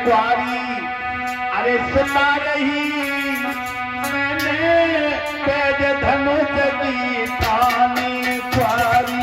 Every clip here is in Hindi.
कुआरी, अरे सुना रही मैंने तेज धनुष की तानी कुआरी।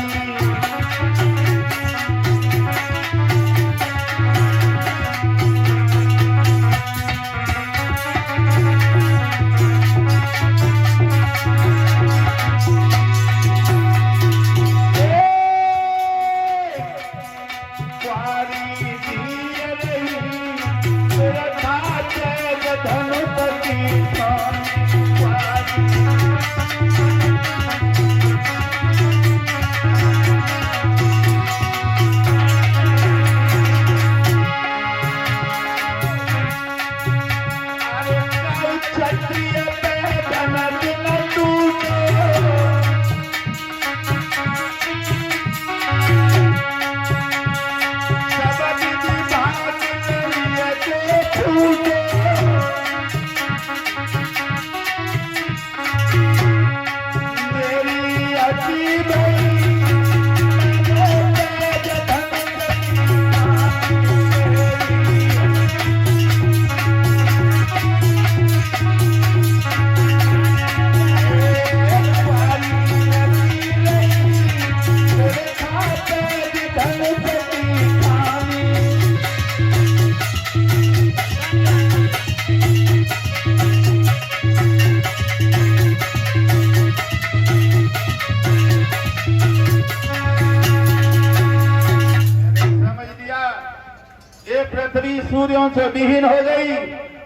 पृथ्वी सूर्यों से विहीन हो गई,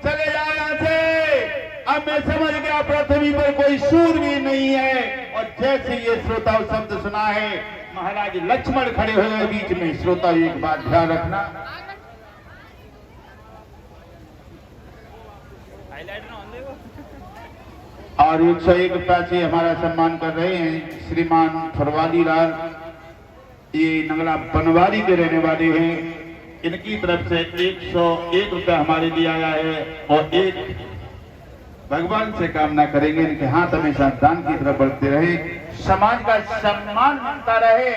चले जाओ यहाँ से। अब मैं समझ गया पृथ्वी पर कोई सूर्य भी नहीं है। और जैसे ये श्रोता शब्द सुना है, महाराज लक्ष्मण खड़े हुए बीच में। श्रोता एक बात ध्यान रखना, और 101 रुपया से हमारा सम्मान कर रहे हैं श्रीमान फरवाली लाल, ये नंगला बनवारी के रहने वाले हैं। इनकी तरफ से 101 रुपया हमारे लिए आया है, और एक भगवान से कामना करेंगे इनके हाथ हमेशा दान की तरफ बढ़ते रहे, समाज का सम्मान बनता रहे,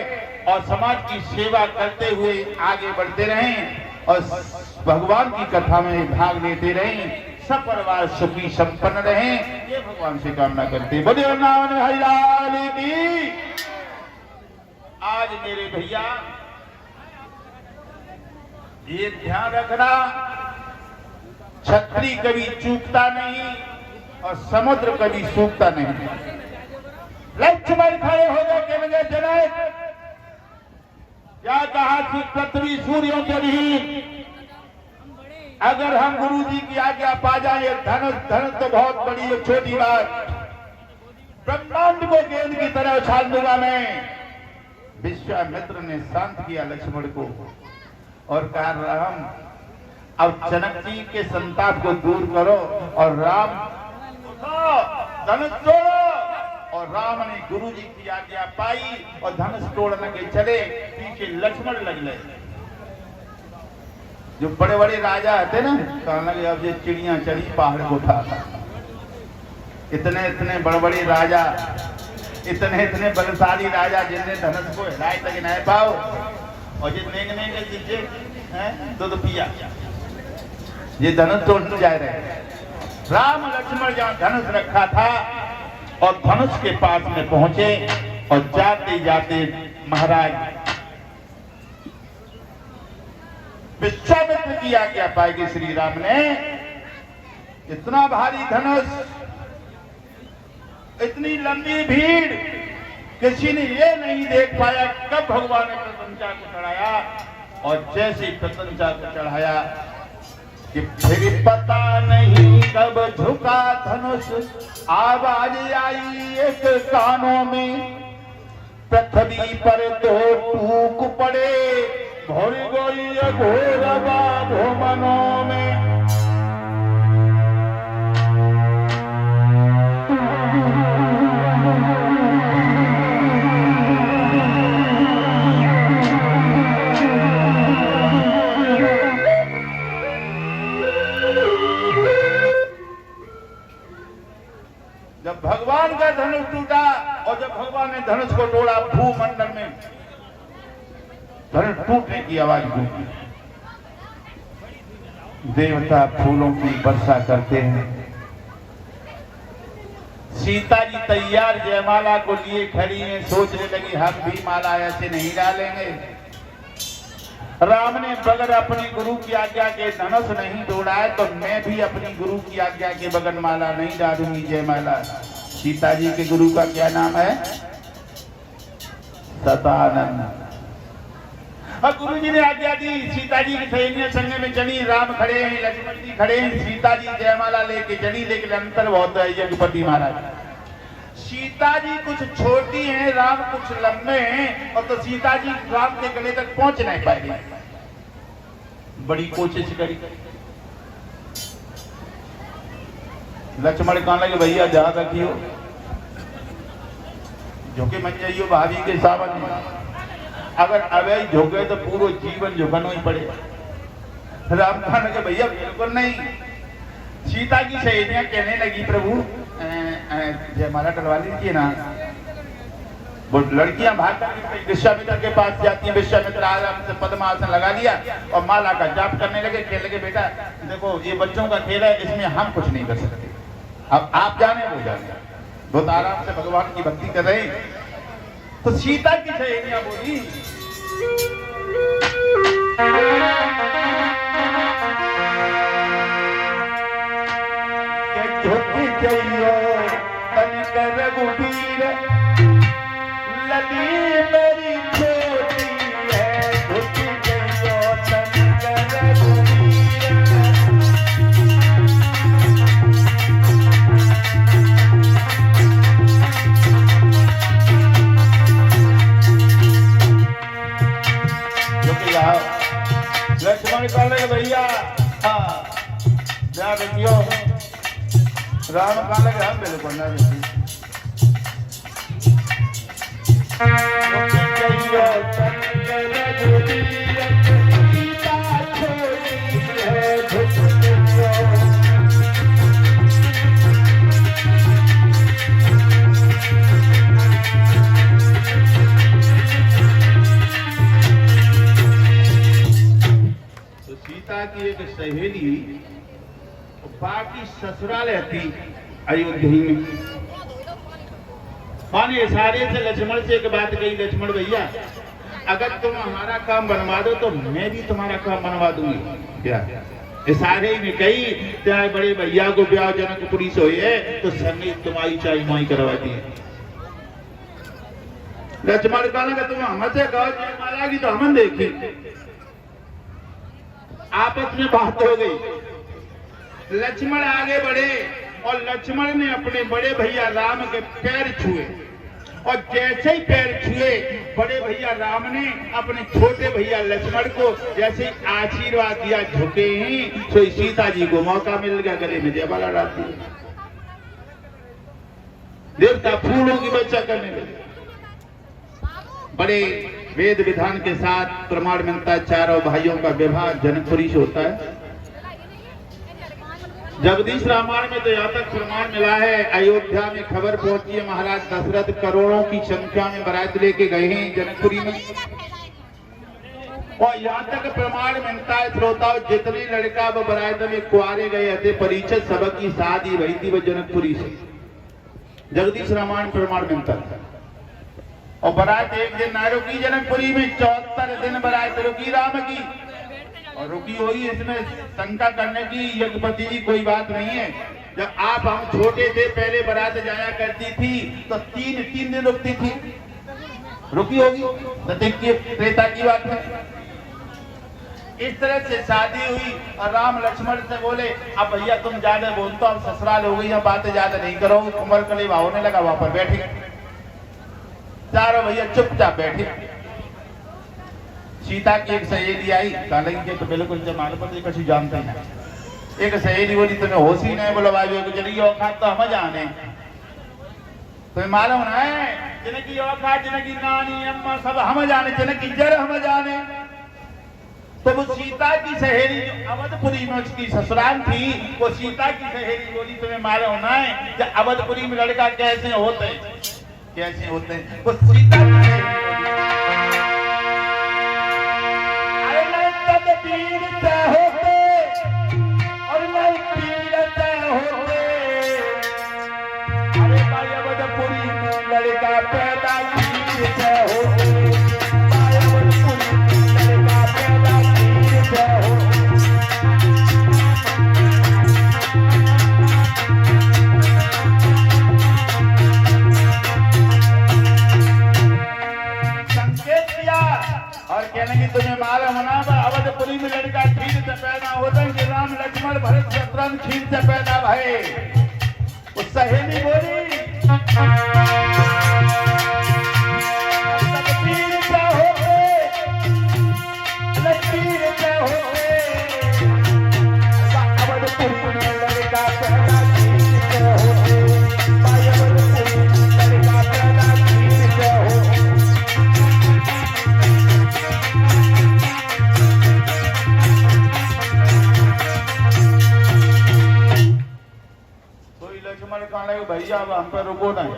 और समाज की सेवा करते हुए आगे बढ़ते रहें, और भगवान की कथा में भाग लेते रहें, सब परिवार सुखी संपन्न रहें, ये भगवान से कामना करते। बोलिए वृंदावन हरि लाल की। आज मेरे भैया ये ध्यान रखना, छतरी कभी चूकता नहीं और समुद्र कभी सूखता नहीं। लक्ष्मण खड़े हो गए के बजाय जनक, क्या कहा कि पृथ्वी सूर्यों के भी, अगर हम गुरु जी की आज्ञा पा जाए, धनुष तो बहुत बड़ी है, छोटी बात, ब्रह्मांड को गेंद की तरह उछाल दूंगा मैं। विश्वामित्र ने शांत किया लक्ष्मण को और कहा, राम अब जनक जी के संताप को दूर करो, और राम धनुष तोड़ो। और राम ने गुरु जी की आज्ञा पाई और धनुष तोड़ने के चले, पीछे लक्ष्मण लग गए। जो बड़े बड़े राजा आते ना, कहने लगे अब ये चिड़िया चढ़ी पहाड़ को उठा, इतने इतने बड़े बड़े राजा, इतने इतने बलशाली राजा, जिनने धनुष को हिलाए तक नहीं पाओ, और ये नेंगने के दीजिए दूध पिया, ये धनुष तोड़ने जा रहे। राम लक्ष्मण जहाँ धनुष रखा था और धनुष के पास में पहुंचे, और जाते जाते महाराज विश्वामित्र की आज्ञा पाएगी श्री राम ने। इतना भारी धनुष, इतनी लंबी भीड़, किसी ने ये नहीं देख पाया कब भगवान ने प्रतंचा को चढ़ाया। और जैसे प्रतंचा को चढ़ाया कि फिर पता नहीं कब झुका धनुष, आवाज आई एक कानों में, पृथ्वी पर दो टूक पड़े, भर गई घोर बाधो मनों में। जब भगवान का धनुष टूटा, और जब भगवान ने धनुष को तोड़ा, भूमंडल में धनुष टूटने की आवाज गूंजी। देवता फूलों की वर्षा करते हैं। सीता जी तैयार जयमाला को लिए खड़ी हैं, सोचने लगी हम भी माला ऐसे नहीं डालेंगे। राम ने बगैर अपनी गुरु की आज्ञा के धनुष नहीं तोड़ा है, तो मैं भी अपनी गुरु की आज्ञा के बगैर माला नहीं डालूंगी जयमाला। सीता जी के गुरु का क्या नाम है? सतानंद। और गुरु जी ने आज्ञा दी, सीता जी की सहेलियां संग में चली, राम खड़े हैं, लक्ष्मण जी खड़े हैं, सीता जी जयमाला लेके चली, लेकिन अंतर बहुत है यज्ञपति महाराज। सीता जी कुछ छोटी हैं, राम कुछ लंबे हैं, और तो सीता जी राम के गले तक पहुंच नहीं पाएगी। बड़ी कोशिश करी, लक्ष्मण कहने लगे भैया ध्यान रखियो, झोंके मत जाइयो भाभी के सामने, अगर अवैध झोंके तो पूरा जीवन झोंकना ही पड़ेगा। राम कहने लगे भैया बिल्कुल नहीं। सीता की सहेलियां कहने लगी प्रभु जयमाला डलवा लीजिए ना। वो लड़कियां भाग विश्वामित्र के पास जाती हैं, विश्वामित्र आराम से पद्मासन लगा लिया और माला का जाप करने लगे। कहने लगे बेटा देखो ये बच्चों का खेल है, इसमें हम कुछ नहीं कर सकते, अब आप जाने वो जाने। बहुत आराम से भगवान की भक्ति कर रहे। तो सीता की सहेलियां बोली रघुबीर लली मेरी छोटी है, झुकी गइयो तनिक रघुबीर। लक्ष्मण कहने लगे भैया हाँ ध्यान रखियो। राम कहने लगे हम बिल्कुल ना रखिए। सीता की एक सहेली बाकी ससुराल रहती अयोध्या में। माने इशारे से लक्ष्मण से एक बात कही, लक्ष्मण भैया अगर तुम हमारा काम बनवा दो तो मैं भी तुम्हारा काम बनवा दूंगी। क्या इशारे में कही, चाहे बड़े भैया को ब्याह जनकपुरी से हुई है तो संगीत तुम्हारी चाई माई करवाती है। लक्ष्मण कहने का तुम हमसे कहो जयमाला की तो हम देखी। आपस में बात हो गई, लक्ष्मण आगे बढ़े और लक्ष्मण ने अपने बड़े भैया राम के पैर छुए, और जैसे ही पैर छुए बड़े भैया राम ने अपने छोटे भैया लक्ष्मण को जैसे आशीर्वाद दिया, झुके ही तो सीता जी को मौका मिल गया गले में जयमाला डाल दी। देवता फूलों की वर्षा करने लगे। बड़े वेद विधान के साथ प्रमाण मिलता है, चारों भाइयों का विवाह जनकपुरी से होता है। जगदीश रामायण में तो यहाँ तक प्रमाण मिला है, अयोध्या में खबर पहुंची है महाराज दशरथ करोड़ों की संख्या में बारात लेके गए हैं जनकपुरी में। और यहाँ तक प्रमाण मिलता है श्रोताओं, जितने लड़का वो बारात में कुआरे गए थे, परिचय सबक की शादी वही थी वो जनकपुरी से। जगदीश रामायण प्रमाण मिलता है। और बारात एक दिन ना रुकी जनकपुरी में, 74 दिन बारात रुकी राम की। और रुकी हुई इसमें शंका करने की यज्ञपति जी कोई बात नहीं है। जब आप हम छोटे थे पहले बारात जाया करती थी तो तीन दिन रुकती थी, रुकी होगी सत्य त्रेता की बात है। इस तरह से शादी हुई और राम लक्ष्मण से बोले अब भैया तुम ज्यादा बोलते हो, अब ससुराल हो गई, अब बातें ज्यादा नहीं करो। उमर कलीब होने लगा, वहां पर बैठे चारों भैया चुपचाप बैठे। सीता की एक सहेली आई, कहलेंगे तो बिल्कुल जमानत पर कछु जानते हैं। एक सहेली बोली तुम्हें होश ही नहीं, बोलो भाई चलिए औकात तो हम जाने, तुम्हें मालूम ना है जिनकी औकात जिनकी नानी अम्मा सब हम जाने, जिनकी जड़ हम जाने। तो वो सीता की सहेली जो अवधपुरी में उसकी ससुराल थी, वो सीता की सहेली बोली तुम्हें मालूम ना है कि अवधपुरी में लड़का कैसे होते कैसे होते हैं। वो सीता की सहेली बोली वीर होते होना अवधपुरी में लड़का खीर से पैदा होता है कि राम लक्ष्मण भरत शत्रुघ्न खीर से पैदा भये। उस सहेली बोली भैया अब हम पे रुको नहीं।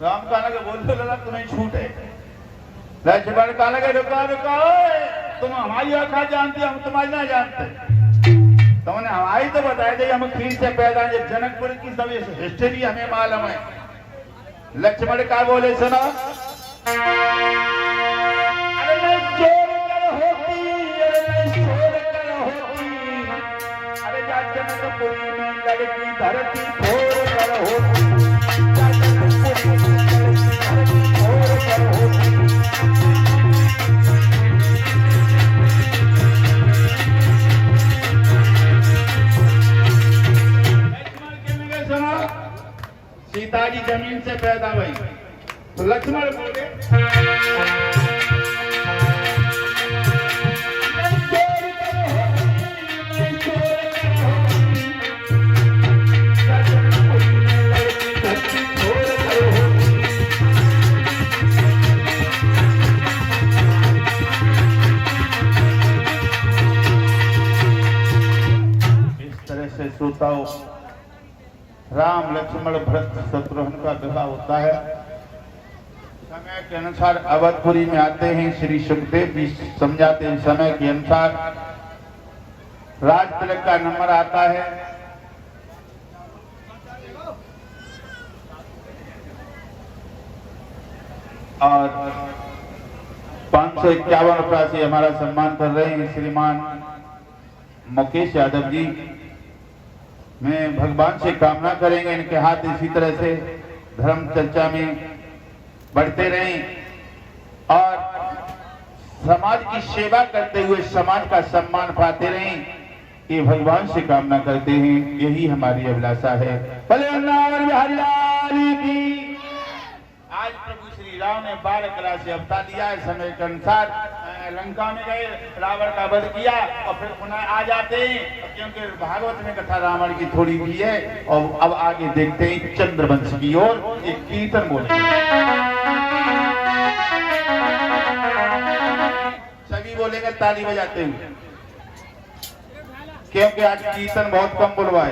राम कहने के बोलते लगा तुम्हें छूट है। लक्ष्मण कहने के रुका रुका तुम हमारी आखा जानती हम तुम्हारी ना जानते। तुमने हमारी तो बताया थे हम खीर से पैदा है। जनकपुर की सब हिस्ट्री हमें मालूम है। लक्ष्मण का बोले सुना अरे नहीं चोर कर होती अरे जनकपुरी में लड़की धरती सीता जी जमीन से पैदा हुई तो लक्ष्मण बोले इस तरह से श्रोताओं राम लक्ष्मण भरत शत्रुघ्न का विवाह होता है। समय के अनुसार अवधपुरी में आते हैं। श्री सुखदेव जी समझाते हैं समय के अनुसार राज तिलक का नंबर आता है। और 551 रुपया से हमारा सम्मान कर रहे हैं श्रीमान मुकेश यादव जी। मैं भगवान से कामना करेंगे इनके हाथ इसी तरह से धर्म चर्चा में बढ़ते रहें और समाज की सेवा करते हुए समाज का सम्मान पाते रहें। ये भगवान से कामना करते हैं। यही हमारी अभिलाषा है। भले बिहारी लाल की। आज प्रभु श्री राम ने 12 कला से अवतार दिया है। समय के अनुसार लंका में गए, रावण का वध किया और फिर पुनः आ जाते हैं क्योंकि भागवत में कथा रावण की थोड़ी भी है। और अब आगे देखते हैं चंद्रवंश की ओर। एक कीर्तन बोलते सभी बोलेंगे ताली बजाते हुए क्योंकि आज कीर्तन बहुत कम बुलवाए।